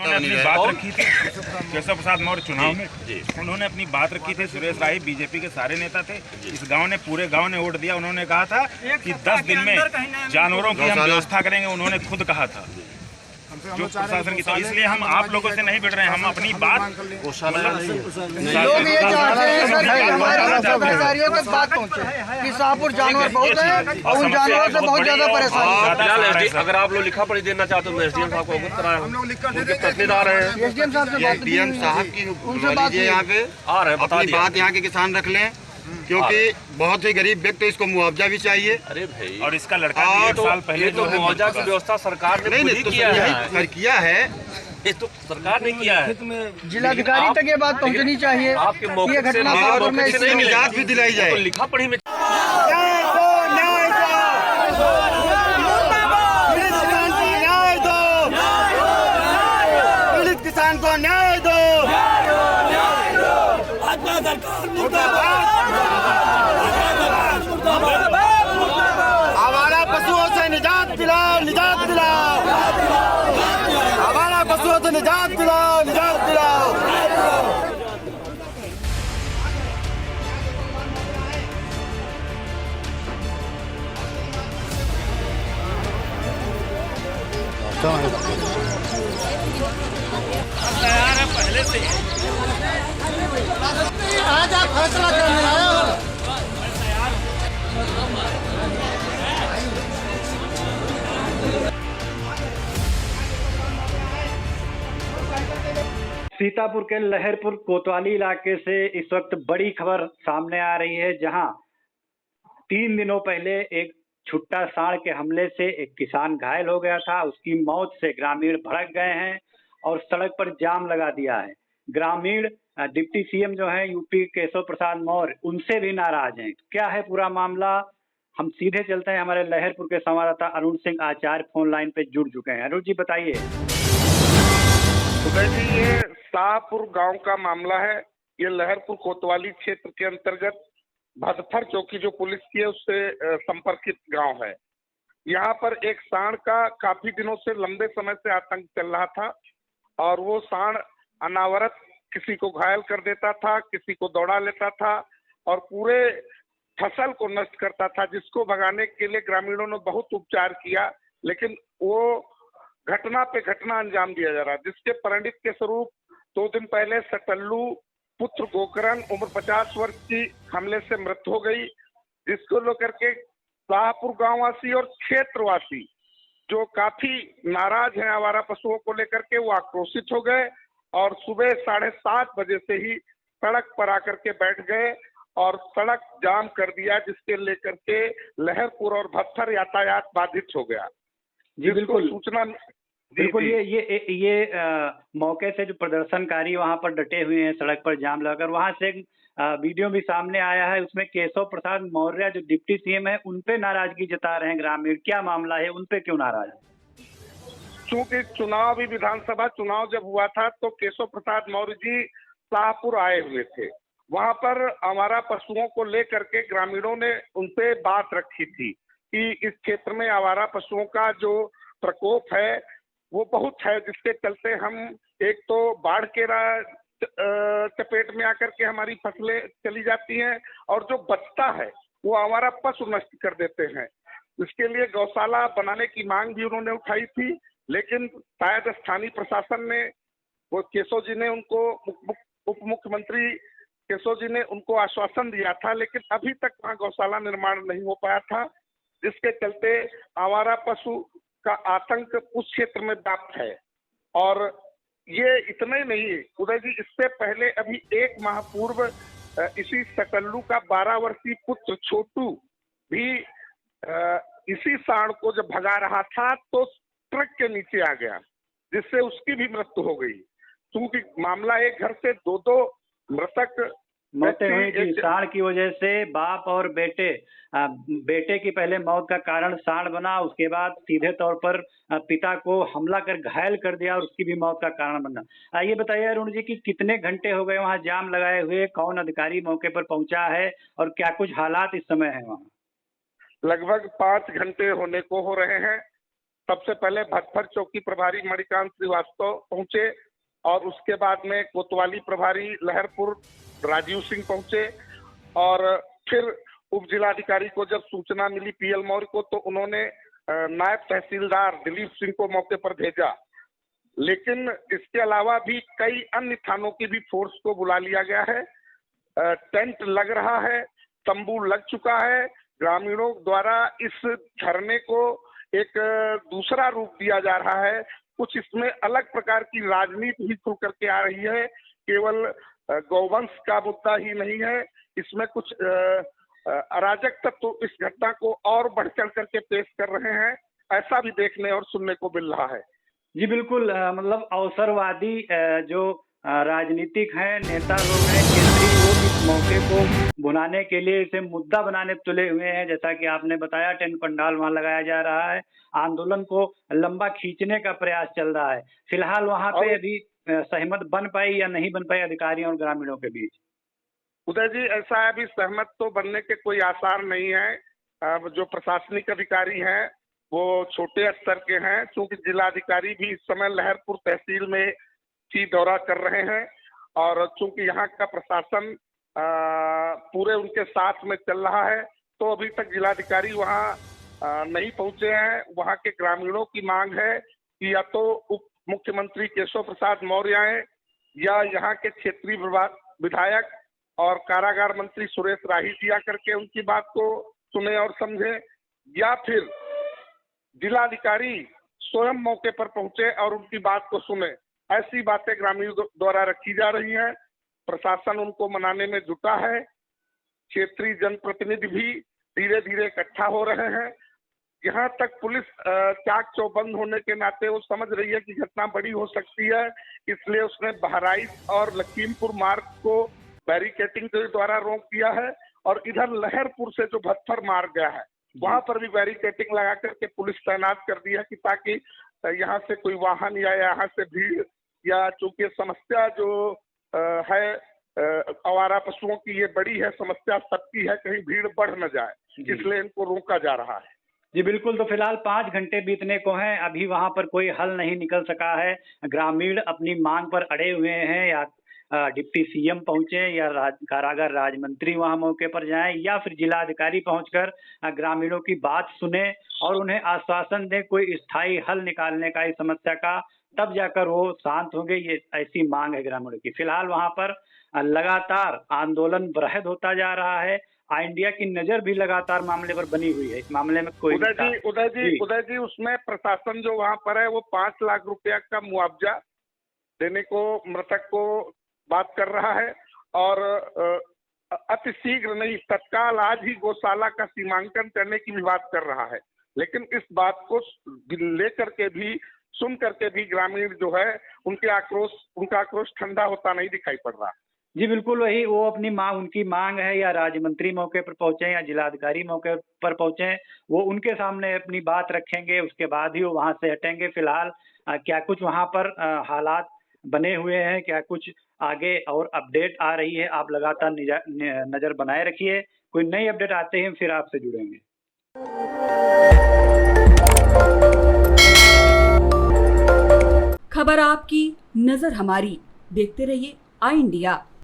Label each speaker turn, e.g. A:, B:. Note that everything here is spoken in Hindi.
A: उन्होंने अपनी बात रखी थी केशव प्रसाद मौर्य चुनाव में, उन्होंने अपनी बात रखी थी। सुरेश राही बीजेपी के सारे नेता थे, इस गांव ने पूरे गांव ने वोट दिया। उन्होंने कहा था कि 10 दिन में जानवरों की हम व्यवस्था करेंगे, उन्होंने खुद कहा था जो प्रशासन की। तो इसलिए हम आप लोगों से नहीं बिड़ रहे हैं, हम अपनी बात
B: लोग ये चाहते हैं सर हमारे अधिकारियों तक बात पहुंचे कि शाहपुर जानवर बहुत है और उन जानवरों से बहुत ज्यादा परेशानी।
C: अगर आप लोग लिखा पढ़ी देना चाहते हो एसडीएम साहब को अवगत कराया, हम लोग प्रतिनिधि आ रहे हैं,
B: एसडीएम साहब से बात
D: डीएम साहब की उनसे बात यहाँ पे
C: आ रहे हैं,
D: अपनी बात यहाँ के किसान रख लें, क्योंकि बहुत ही गरीब व्यक्ति, इसको मुआवजा भी चाहिए।
C: अरे भाई,
A: और इसका लड़का 1 साल पहले
C: तो मुआवजा की व्यवस्था सरकार ने
D: नहीं
C: किया है,
D: किया है,
C: ये तो सरकार ने किया है।
B: जिलाधिकारी तक ये बात पहुंचनी चाहिए।
C: आपके
B: ये
C: मौके से
B: घटना शाहपुर में
C: नहीं मिलेगा,
D: निजात भी दिलाई जाए।
C: तो लिखा पढ़ी में
D: किसान को न्याय दो, आवारा पशुओं से निजात दिलाओ, निजात दिलाओ, आवारा पशुओं से निजात दिलाओ, निजात दिलाओ।
A: तैयार है पहले से।
B: आज आप फैसला करने आए हो।
E: सीतापुर के लहरपुर कोतवाली इलाके से इस वक्त बड़ी खबर सामने आ रही है, जहां 3 दिनों पहले एक छुट्टा सांड के हमले से एक किसान घायल हो गया था। उसकी मौत से ग्रामीण भड़क गए हैं और सड़क पर जाम लगा दिया है। ग्रामीण डिप्टी सीएम जो है यूपी केशव प्रसाद मौर्य, उनसे भी नाराज हैं। क्या है पूरा मामला, हम सीधे चलते हैं। हमारे लहरपुर के संवाददाता अरुण सिंह आचार्य फोन लाइन पे जुड़ चुके हैं। अरुण जी बताइए।
F: उदय जी, ये शाहपुर गांव का मामला है। ये लहरपुर कोतवाली क्षेत्र के अंतर्गत भदथर चौकी जो पुलिस की है उससे संपर्कित गांव है। यहाँ पर एक सांड का काफी दिनों से लंबे समय से आतंक चल रहा था और वो सांड अनावरत किसी को घायल कर देता था, किसी को दौड़ा लेता था और पूरे फसल को नष्ट करता था, जिसको भगाने के लिए ग्रामीणों ने बहुत उपचार किया, लेकिन वो घटना पे घटना अंजाम दिया जा रहा है, जिसके परिणित के स्वरूप 2 दिन पहले सटल्लू पुत्र गोकरण उम्र 50 वर्ष की हमले से मृत्यु हो गई, जिसको लेकर के शाहपुर गांववासी और क्षेत्रवासी जो काफी नाराज हैं आवारा पशुओं को लेकर के, वो आक्रोशित हो गए और सुबह 7:30 बजे से ही सड़क पर आकर के बैठ गए और सड़क जाम कर दिया, जिसके लेकर के लहरपुर और भदथर यातायात बाधित हो गया।
E: जी बिल्कुल,
F: सूचना
E: बिल्कुल। ये मौके से जो प्रदर्शनकारी वहां पर डटे हुए हैं सड़क पर जाम लगाकर, वहां से एक वीडियो भी सामने आया है। उसमें केशव प्रसाद मौर्य जो डिप्टी सीएम है उन पे नाराजगी जता रहे हैं ग्रामीण। क्या मामला है, उन पे क्यों नाराज है?
F: चूंकि चुनाव भी विधानसभा चुनाव जब हुआ था तो केशव प्रसाद मौर्य जी शाहपुर आए हुए थे। वहां पर आवारा पशुओं को लेकर के ग्रामीणों ने उनसे बात रखी थी कि इस क्षेत्र में आवारा पशुओं का जो प्रकोप है वो बहुत है, जिसके चलते हम एक तो बाढ़ के चपेट में आकर के हमारी फसलें चली जाती हैं और जो बचता है वो आवारा पशु नष्ट कर देते हैं। इसके लिए गौशाला बनाने की मांग भी उन्होंने उठाई थी, लेकिन शायद स्थानीय प्रशासन ने, वो केशव जी ने उनको, उप मुख्यमंत्री केशव जी ने उनको आश्वासन दिया था, लेकिन अभी तक वहाँ गौशाला निर्माण नहीं हो पाया था, जिसके चलते आवारा पशु का आतंक उस क्षेत्र में व्याप्त है। और ये इतना ही नहीं, उदय जी, इससे पहले अभी 1 माह पूर्व इसी सटल्लू का 12 वर्षीय पुत्र छोटू भी इसी सांड को जब भगा रहा था तो ट्रक के नीचे आ गया, जिससे उसकी भी मृत्यु हो गई। क्योंकि मामला एक घर से 2 मृतक
E: मौतें हुई थी सांड की वजह से। बाप और बेटे की पहले मौत का कारण सांड बना, उसके बाद सीधे तौर पर पिता को हमला कर घायल कर दिया और उसकी भी मौत का कारण बना। ये बताइए अरुण जी कि कितने घंटे हो गए वहाँ जाम लगाए हुए, कौन अधिकारी मौके पर पहुंचा है और क्या कुछ हालात इस समय है वहाँ?
F: लगभग 5 घंटे होने को हो रहे हैं। सबसे पहले भटफर चौकी प्रभारी मणिकांत श्रीवास्तव पहुंचे और उसके बाद में कोतवाली प्रभारी लहरपुर राजीव सिंह पहुंचे और फिर उप जिलाधिकारी को जब सूचना मिली पीएल मौर्य को तो उन्होंने नायब तहसीलदार दिलीप सिंह को मौके पर भेजा। लेकिन इसके अलावा भी कई अन्य थानों की भी फोर्स को बुला लिया गया है। टेंट लग रहा है, तंबू लग चुका है। ग्रामीणों द्वारा इस धरने को एक दूसरा रूप दिया जा रहा है। कुछ इसमें अलग प्रकार की राजनीति भी खुल करके आ रही है। केवल गौवंश का मुद्दा ही नहीं है, इसमें कुछ अराजक तत्व इस घटना को और बढ़ चढ़ करके पेश कर रहे हैं। ऐसा भी देखने और सुनने को मिल रहा है।
E: जी बिल्कुल, मतलब अवसरवादी जो राजनीतिक हैं, नेता लोग हैं केंद्रीय, वो इस मौके को भुनाने के लिए इसे मुद्दा बनाने तुले हुए हैं। जैसा कि आपने बताया, टेंट पंडाल वहां लगाया जा रहा है, आंदोलन को लंबा खींचने का प्रयास चल रहा है। फिलहाल वहां पे अभी सहमत बन पाई या नहीं बन पाई अधिकारियों और ग्रामीणों के बीच?
F: उदय जी, ऐसा है, अभी सहमत तो बनने के कोई आसार नहीं है। अब जो प्रशासनिक अधिकारी हैं वो छोटे स्तर के हैं, क्योंकि जिलाधिकारी भी इस समय लहरपुर तहसील में ही दौरा कर रहे हैं और चूंकि यहाँ का प्रशासन पूरे उनके साथ में चल रहा है, तो अभी तक जिलाधिकारी वहाँ नहीं पहुंचे हैं। वहाँ के ग्रामीणों की मांग है कि या तो उप मुख्यमंत्री केशव प्रसाद मौर्य आए या यहाँ के क्षेत्रीय विधायक और कारागार मंत्री सुरेश राही जी आकर के उनकी बात को सुने और समझे, या फिर जिलाधिकारी स्वयं मौके पर पहुंचे और उनकी बात को सुने। ऐसी बातें ग्रामीणों द्वारा रखी जा रही हैं। प्रशासन उनको मनाने में जुटा है। क्षेत्रीय जनप्रतिनिधि भी धीरे धीरे इकट्ठा हो रहे हैं। यहाँ तक पुलिस चाक चौबंद होने के नाते वो समझ रही है कि घटना बड़ी हो सकती है, इसलिए उसने बहराइच और लखीमपुर मार्ग को बैरिकेटिंग के द्वारा रोक दिया है और इधर लहरपुर से जो भटफर मार्ग गया है वहां पर भी बैरिकेटिंग लगा करके पुलिस तैनात कर दी है कि ताकि यहाँ से कोई वाहन या यहाँ से भीड़, या चूंकि समस्या जो है आवारा पशुओं की ये बड़ी है, समस्या सबकी है, कहीं भीड़ बढ़ न जाए, इसलिए इनको रोका जा रहा है।
E: जी बिल्कुल, तो फिलहाल 5 घंटे बीतने को हैं, अभी वहां पर कोई हल नहीं निकल सका है। ग्रामीण अपनी मांग पर अड़े हुए हैं, या डिप्टी सीएम पहुंचे या कारागार राज मंत्री वहां मौके पर जाएं, या फिर जिलाधिकारी पहुंचकर ग्रामीणों की बात सुने और उन्हें आश्वासन दें कोई स्थायी हल निकालने का इस समस्या का, तब जाकर वो शांत होंगे। ये ऐसी मांग है ग्रामीणों की। फिलहाल वहां पर लगातार आंदोलन बृहद होता जा रहा है। इंडिया की नजर भी लगातार मामले पर बनी हुई है। इस मामले में कोई
F: उदय जी उसमें प्रशासन जो वहां पर है वो 5 लाख रुपया का मुआवजा देने को मृतक को बात कर रहा है और अति शीघ्र नहीं, तत्काल आज ही गौशाला का सीमांकन करने की भी बात कर रहा है। लेकिन इस बात को लेकर के भी, सुन करके भी ग्रामीण जो है उनका आक्रोश ठंडा होता नहीं दिखाई पड़ रहा।
E: जी बिल्कुल, वही वो अपनी मांग, उनकी मांग है या राज्य मंत्री मौके पर पहुंचे या जिलाधिकारी मौके पर पहुंचे, वो उनके सामने अपनी बात रखेंगे, उसके बाद ही वो वहां से हटेंगे। फिलहाल क्या कुछ वहां पर हालात बने हुए हैं, क्या कुछ आगे और अपडेट आ रही है, आप लगातार नजर बनाए रखिए। कोई नई अपडेट आते ही हम फिर आपसे जुड़ेंगे।
G: खबर आपकी, नजर हमारी। देखते रहिए आई इंडिया।